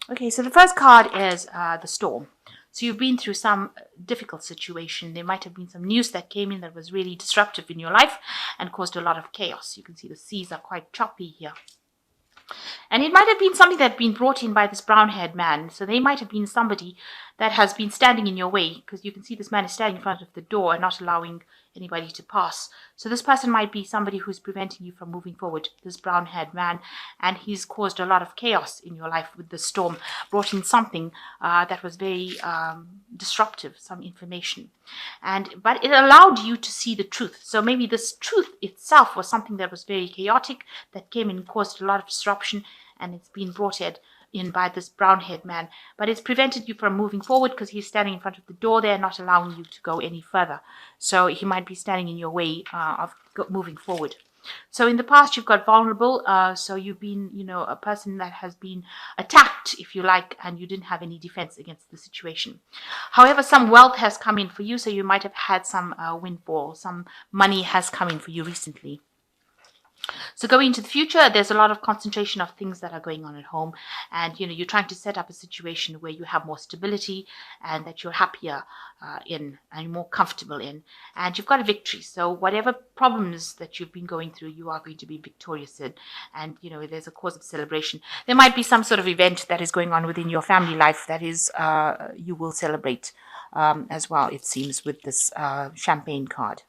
Okay, so the first card is the storm. So you've been through some difficult situation. There might have been some news that came in that was really disruptive in your life and caused a lot of chaos. You can see the seas are quite choppy here. And it might have been something that had been brought in by this brown-haired man. So they might have been somebody that has been standing in your way, because you can see this man is standing in front of the door and not allowing anybody to pass. So this person might be somebody who's preventing you from moving forward, this brown-haired man, and he's caused a lot of chaos in your life with the storm, brought in something that was very disruptive, some information. But it allowed you to see the truth. So maybe this truth itself was something that was very chaotic, that came and caused a lot of disruption, and it's been brought in by this brown-haired man. But it's prevented you from moving forward because he's standing in front of the door there, not allowing you to go any further. So he might be standing in your way of moving forward. So in the past, you've got vulnerable. So you've been, a person that has been attacked, if you like, and you didn't have any defense against the situation. However, some wealth has come in for you. So you might have had some windfall. Some money has come in for you recently. So going into the future, there's a lot of concentration of things that are going on at home, and you're trying to set up a situation where you have more stability and that you're happier in and more comfortable in, and you've got a victory. So whatever problems that you've been going through, you are going to be victorious in, and there's a cause of celebration. There might be some sort of event that is going on within your family life that is you will celebrate as well, it seems, with this champagne card.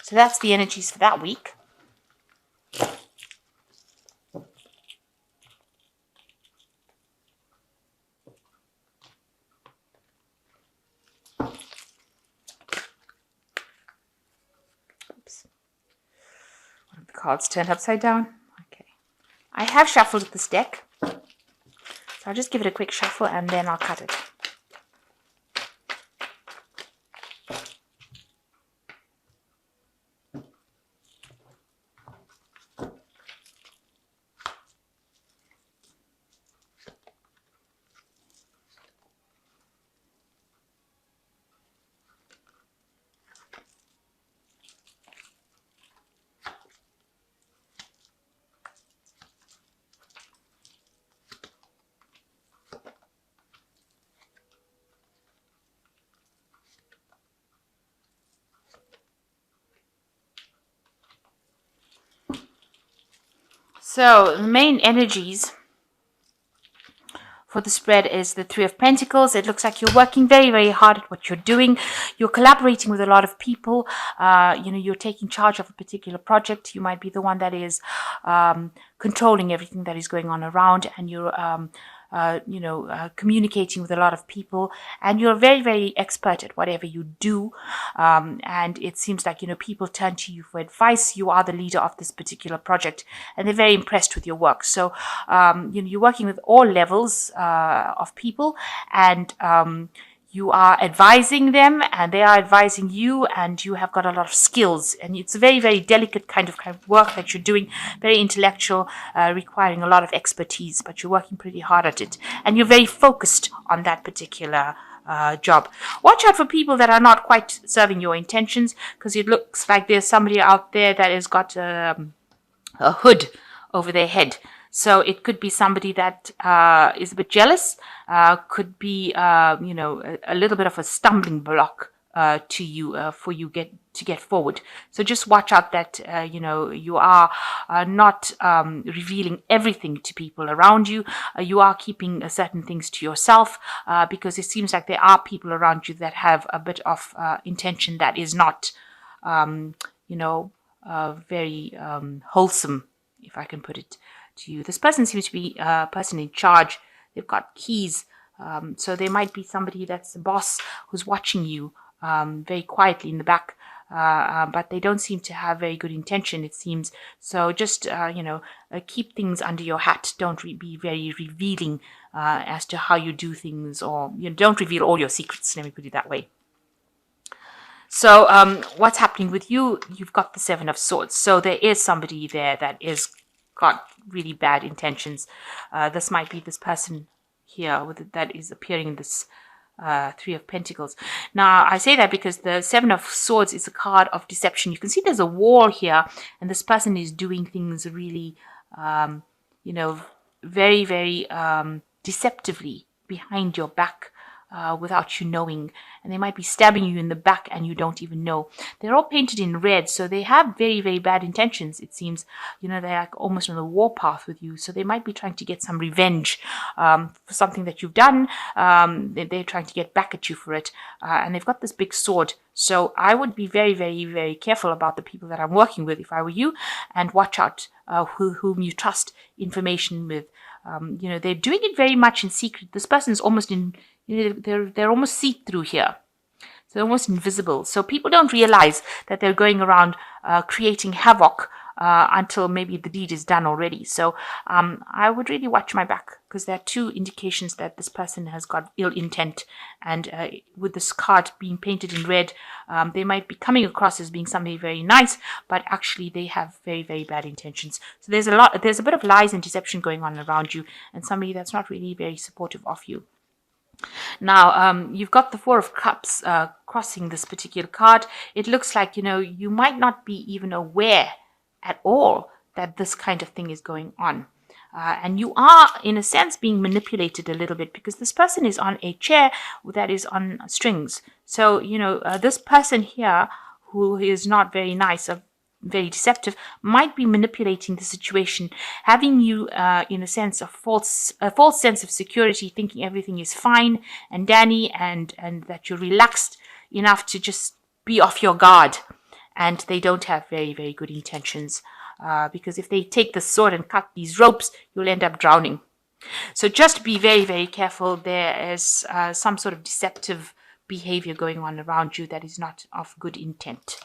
So that's the energies for that week. Oops. One of the cards turned upside down. Okay. I have shuffled this deck. So I'll just give it a quick shuffle and then I'll cut it. So the main energies for the spread is the Three of Pentacles. It looks like you're working very, very hard at what you're doing. You're collaborating with a lot of people. You're taking charge of a particular project. You might be the one that is controlling everything that is going on around, and you're communicating with a lot of people, and you're very, very expert at whatever you do. And it seems like, people turn to you for advice. You are the leader of this particular project, and they're very impressed with your work. So, you're working with all levels of people, and you are advising them and they are advising you, and you have got a lot of skills, and it's a very, very delicate kind of work that you're doing, very intellectual, requiring a lot of expertise, but you're working pretty hard at it, and you're very focused on that particular job. Watch out for people that are not quite serving your intentions, because it looks like there's somebody out there that has got a hood over their head. So it could be somebody that is a bit jealous, could be, a little bit of a stumbling block to you for you to get forward. So just watch out that, you are not revealing everything to people around you. You are keeping certain things to yourself, because it seems like there are people around you that have a bit of intention that is not, very wholesome, if I can put it to you. This person seems to be a person in charge. They've got keys. So there might be somebody that's the boss who's watching you very quietly in the back. But they don't seem to have very good intention, it seems. So just, keep things under your hat. Don't be very revealing as to how you do things, or don't reveal all your secrets. Let me put it that way. So what's happening with you? You've got the Seven of Swords. So there is somebody there that is got really bad intentions. This might be this person here that is appearing in this Three of Pentacles. Now, I say that because the Seven of Swords is a card of deception. You can see there's a wall here, and this person is doing things really, very, very deceptively behind your back without you knowing. And they might be stabbing you in the back and you don't even know. They're all painted in red, so they have very, very bad intentions, it seems. They're like almost on the warpath with you. So they might be trying to get some revenge for something that you've done. They're trying to get back at you for it. And they've got this big sword. So I would be very, very, very careful about the people that I'm working with if I were you, and watch out whom you trust information with. They're doing it very much in secret. This person is almost they're almost see-through here. So they're almost invisible. So people don't realize that they're going around creating havoc until maybe the deed is done already. So I would really watch my back, because there are two indications that this person has got ill intent. And with this card being painted in red, they might be coming across as being somebody very nice, but actually they have very, very bad intentions. So there's a bit of lies and deception going on around you, and somebody that's not really very supportive of you. Now, you've got the Four of Cups crossing this particular card. It looks like, you might not be even aware at all that this kind of thing is going on. And you are, in a sense, being manipulated a little bit, because this person is on a chair that is on strings. So, this person here, who is not very nice, very deceptive, might be manipulating the situation, having you in a sense, a false sense of security, thinking everything is fine and dandy, and that you're relaxed enough to just be off your guard. And they don't have very, very good intentions, because if they take the sword and cut these ropes, you'll end up drowning. So just be very, very careful. There is some sort of deceptive behavior going on around you that is not of good intent.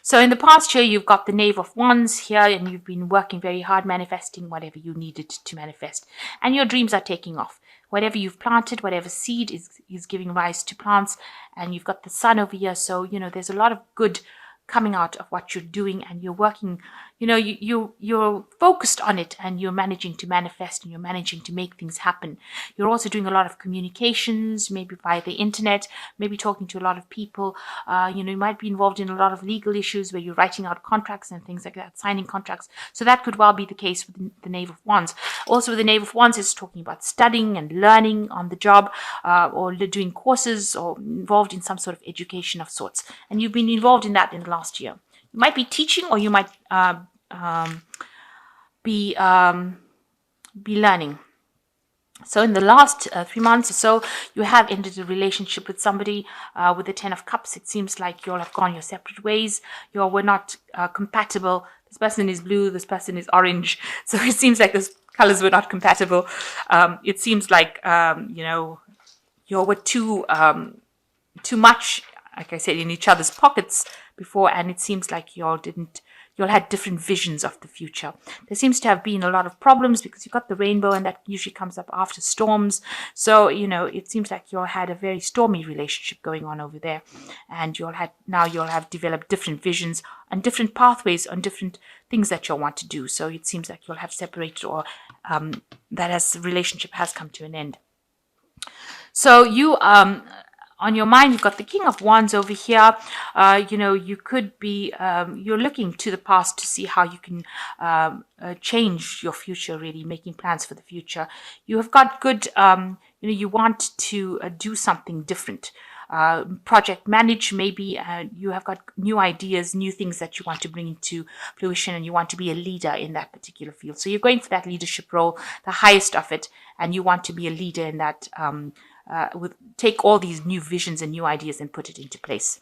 So in the past year, you've got the Knave of Wands here, and you've been working very hard, manifesting whatever you needed to manifest. And your dreams are taking off. Whatever you've planted, whatever seed is giving rise to plants. And you've got the sun over here. So, there's a lot of good coming out of what you're doing, and you're working, you're focused on it, and you're managing to manifest, and you're managing to make things happen. You're also doing a lot of communications, maybe via the internet, maybe talking to a lot of people. You might be involved in a lot of legal issues where you're writing out contracts and things like that, signing contracts. So that could well be the case with the Knave of Wands. Also, with the Knave of Wands, is talking about studying and learning on the job, or doing courses, or involved in some sort of education of sorts. And you've been involved in that in the last year. You might be teaching, or you might be learning. So in the last 3 months or so, you have ended a relationship with somebody. With the Ten of Cups, it seems like you all have gone your separate ways. You all were not compatible. This person is blue, this person is orange. So it seems like those colors were not compatible. It seems like, you all were too much, like I said, in each other's pockets before, and it seems like you all had different visions of the future. There seems to have been a lot of problems, because you've got the rainbow, and that usually comes up after storms. So, it seems like you all had a very stormy relationship going on over there, and you all have developed different visions and different pathways on different things that you'll want to do. So it seems like you'll have separated, or that relationship has come to an end. So you, on your mind, you've got the King of Wands over here. You could be, you're looking to the past to see how you can change your future, really making plans for the future. You have got good, you want to do something different. Project manage, maybe you have got new ideas, new things that you want to bring into fruition, and you want to be a leader in that particular field. So you're going for that leadership role, the highest of it, and you want to be a leader in that, take all these new visions and new ideas and put it into place.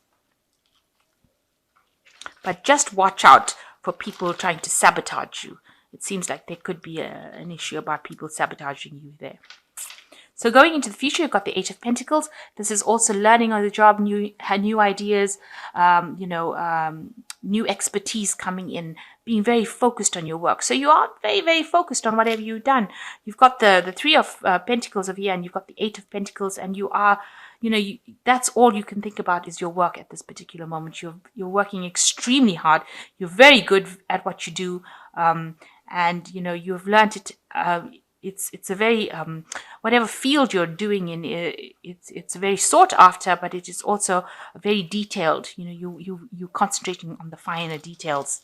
But just watch out for people trying to sabotage you. It seems like there could be an issue about people sabotaging you there. So going into the future, you've got the Eight of Pentacles. This is also learning on the job, new ideas, new expertise coming in, being very focused on your work. So you are very, very focused on whatever you've done. You've got the Three of Pentacles over here, and you've got the Eight of Pentacles, and you are, that's all you can think about is your work at this particular moment. You're working extremely hard. You're very good at what you do, and you've learned it. It's a very whatever field you're doing in, it's very sought after, but it is also very detailed. You're concentrating on the finer details.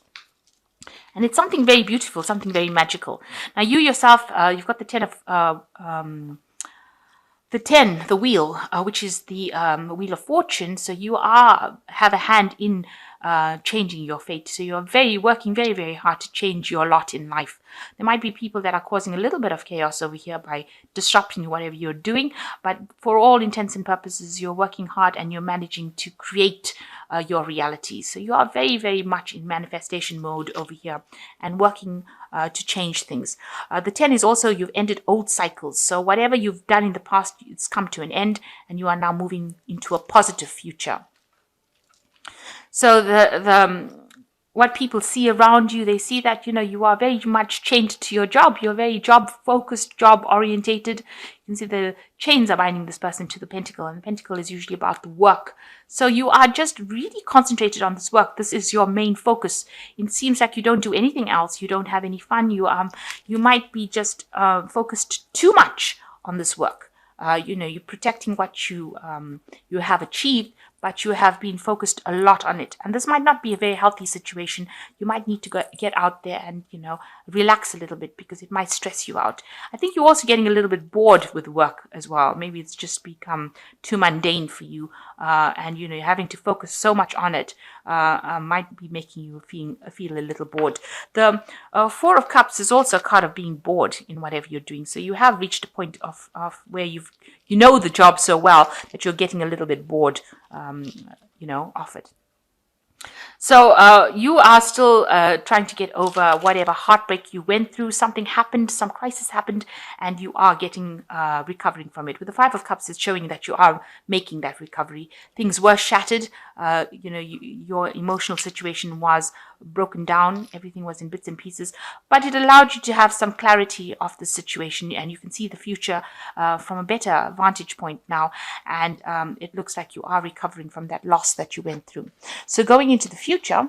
And it's something very beautiful, something very magical. Now, you yourself, you've got the 10 of the 10, the wheel, which is the wheel of fortune. So you have a hand in changing your fate. So you're working very, very hard to change your lot in life. There might be people that are causing a little bit of chaos over here by disrupting whatever you're doing, but for all intents and purposes, you're working hard and you're managing to create your reality. So you are very, very much in manifestation mode over here and working to change things. The 10 is also you've ended old cycles. So whatever you've done in the past, it's come to an end and you are now moving into a positive future. So what people see around you, they see that, you are very much chained to your job. You're very job focused, job orientated. You can see the chains are binding this person to the pentacle, and the pentacle is usually about the work. So you are just really concentrated on this work. This is your main focus. It seems like you don't do anything else. You don't have any fun. You might be just focused too much on this work. You're protecting what you have achieved, but you have been focused a lot on it. And this might not be a very healthy situation. You might need to get out there and, relax a little bit because it might stress you out. I think you're also getting a little bit bored with work as well. Maybe it's just become too mundane for you. And, you're having to focus so much on it might be making you feel a little bored. The Four of Cups is also a card of being bored in whatever you're doing. So you have reached a point of where you know the job so well that you're getting a little bit bored, of it. So you are still trying to get over whatever heartbreak you went through. Something happened, some crisis happened, and you are recovering from it. With the Five of Cups, it's showing that you are making that recovery. Things were shattered. Your emotional situation was broken down. Everything was in bits and pieces, but it allowed you to have some clarity of the situation, and you can see the future from a better vantage point now. And it looks like you are recovering from that loss that you went through. So going into the future,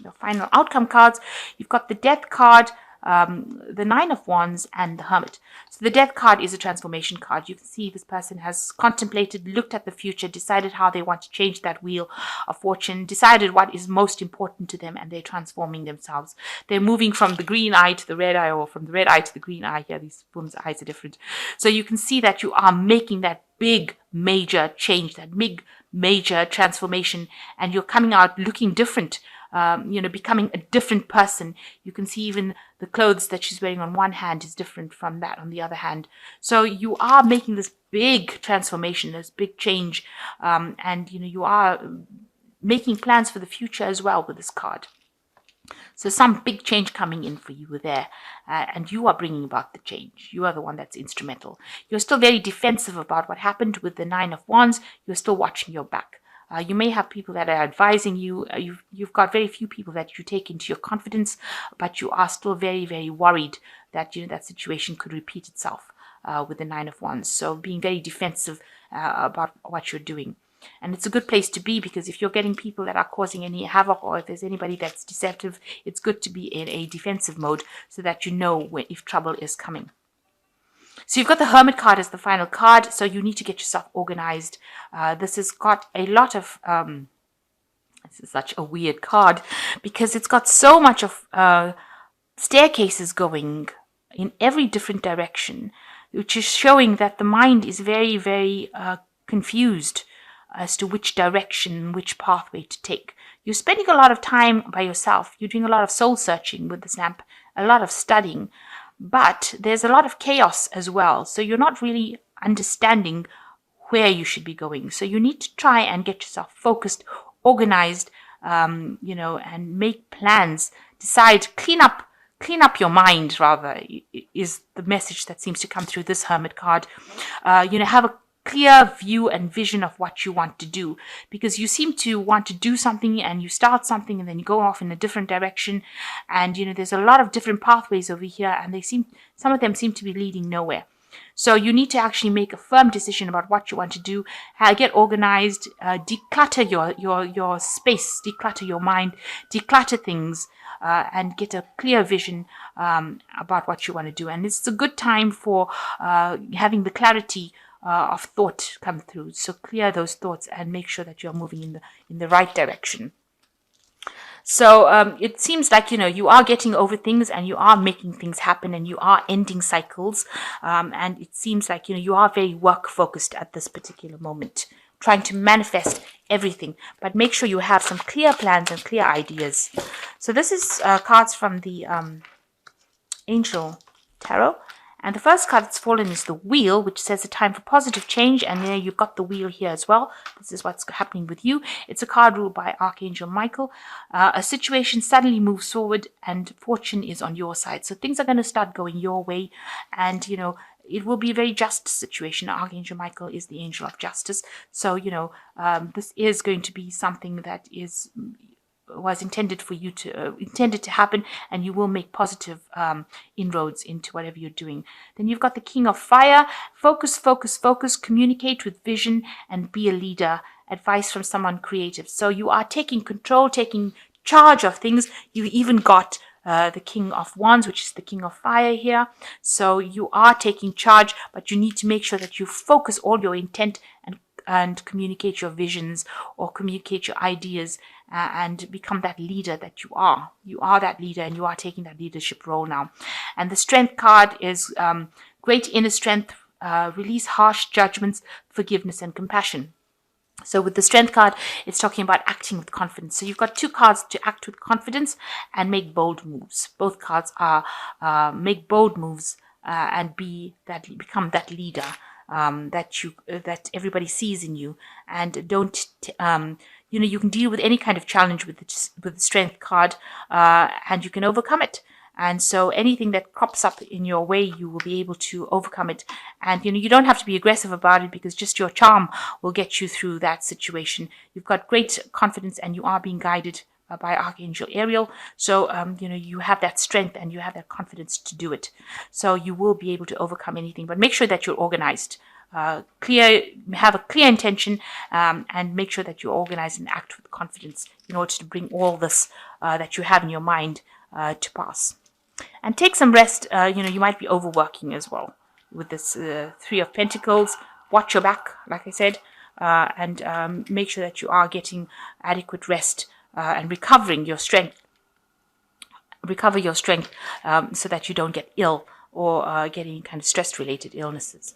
the final outcome cards, you've got the Death card, the Nine of Wands, and the Hermit. So the Death card is a transformation card. You can see this person has contemplated, looked at the future, decided how they want to change that wheel of fortune, decided what is most important to them, and they're transforming themselves. They're moving from the green eye to the red eye, or from the red eye to the green eye. Yeah, these women's eyes are different. So you can see that you are making that big, major change, that big, major transformation, and you're coming out looking different. Becoming a different person. You can see even the clothes that she's wearing on one hand is different from that on the other hand. So you are making this big transformation, this big change, and you are making plans for the future as well with this card. So some big change coming in for you there, and you are bringing about the change. You are the one that's instrumental. You're still very defensive about what happened with the Nine of Wands. You're still watching your back. You may have people that are advising you. You've got very few people that you take into your confidence, but you are still very, very worried that that situation could repeat itself with the Nine of Wands. So being very defensive about what you're doing. And it's a good place to be, because if you're getting people that are causing any havoc, or if there's anybody that's deceptive, it's good to be in a defensive mode so that you know if trouble is coming. So you've got the Hermit card as the final card, so you need to get yourself organized. This has got a lot of, this is such a weird card, because it's got so much of staircases going in every different direction, which is showing that the mind is very, very confused as to which direction, which pathway to take. You're spending a lot of time by yourself. You're doing a lot of soul searching with this lamp, a lot of studying. But there's a lot of chaos as well. So you're not really understanding where you should be going. So you need to try and get yourself focused, organized, and make plans. Decide, clean up your mind, rather, is the message that seems to come through this Hermit card. Have a clear view and vision of what you want to do, because you seem to want to do something and you start something and then you go off in a different direction, and there's a lot of different pathways over here, and some of them seem to be leading nowhere. So you need to actually make a firm decision about what you want to do. Get organized, declutter your space, declutter your mind, declutter things, and get a clear vision about what you want to do. And it's a good time for having the clarity of thought come through. So clear those thoughts and make sure that you're moving in the right direction. So it seems like, you are getting over things and you are making things happen and you are ending cycles. And it seems like, you are very work focused at this particular moment, trying to manifest everything. But make sure you have some clear plans and clear ideas. So this is cards from the Angel Tarot. And the first card that's fallen is the Wheel, which says a time for positive change. And there you've got the Wheel here as well. This is what's happening with you. It's a card ruled by Archangel Michael. A situation suddenly moves forward and fortune is on your side. So things are going to start going your way. And, it will be a very just situation. Archangel Michael is the angel of justice. So, this is going to be something that was intended to happen, and you will make positive inroads into whatever you're doing. Then you've got the King of Fire. Focus, focus, focus. Communicate with vision and be a leader. Advice from someone creative. So you are taking control, taking charge of things. You even got the King of Wands, which is the King of Fire here. So you are taking charge, but you need to make sure that you focus all your intent and communicate your visions or communicate your ideas and become that leader that you are. You are that leader and you are taking that leadership role now. And the Strength card is great inner strength, release harsh judgments, forgiveness and compassion. So with the Strength card, it's talking about acting with confidence. So you've got two cards to act with confidence and make bold moves. Both cards are make bold moves and become that leader that everybody sees in you, and don't you can deal with any kind of challenge with the Strength card, and you can overcome it. And so anything that crops up in your way, you will be able to overcome it. And, you don't have to be aggressive about it, because just your charm will get you through that situation. You've got great confidence and you are being guided by Archangel Ariel. So, you have that strength and you have that confidence to do it. So you will be able to overcome anything, but make sure that you're organized. Have a clear intention, and make sure that you organize and act with confidence in order to bring all this that you have in your mind to pass. And take some rest. You might be overworking as well with this Three of Pentacles. Watch your back, like I said, and make sure that you are getting adequate rest and recovering your strength. Recover your strength so that you don't get ill or get any kind of stress-related illnesses.